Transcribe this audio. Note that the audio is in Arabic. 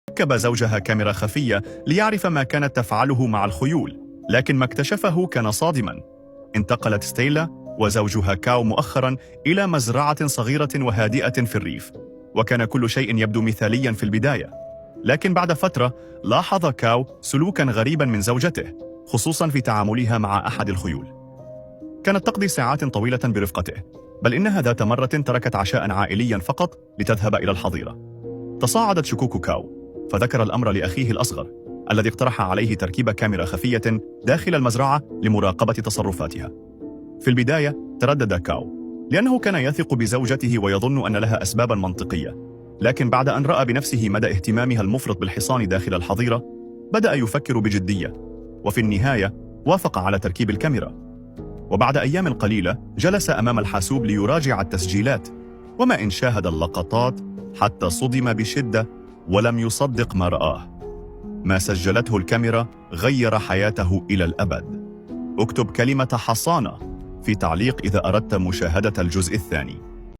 ركب زوجها كاميرا خفية ليعرف ما كانت تفعله مع الخيول، لكن ما اكتشفه كان صادماً. انتقلت ستيلا وزوجها كاو مؤخراً إلى مزرعة صغيرة وهادئة في الريف، وكان كل شيء يبدو مثالياً في البداية. لكن بعد فترة لاحظ كاو سلوكاً غريباً من زوجته، خصوصاً في تعاملها مع أحد الخيول. كانت تقضي ساعات طويلة برفقته، بل إنها ذات مرة تركت عشاء عائليا فقط لتذهب إلى الحظيرة. تصاعدت شكوك كاو، فذكر الأمر لأخيه الأصغر الذي اقترح عليه تركيب كاميرا خفية داخل المزرعة لمراقبة تصرفاتها. في البداية تردد كاو لأنه كان يثق بزوجته ويظن أن لها أسبابا منطقية، لكن بعد أن رأى بنفسه مدى اهتمامها المفرط بالحصان داخل الحظيرة بدأ يفكر بجدية، وفي النهاية وافق على تركيب الكاميرا. وبعد أيام قليلة جلس أمام الحاسوب ليراجع التسجيلات، وما إن شاهد اللقطات حتى صدم بشدة ولم يصدق ما رآه. ما سجلته الكاميرا غير حياته إلى الأبد. اكتب كلمة حصانة في تعليق إذا أردت مشاهدة الجزء الثاني.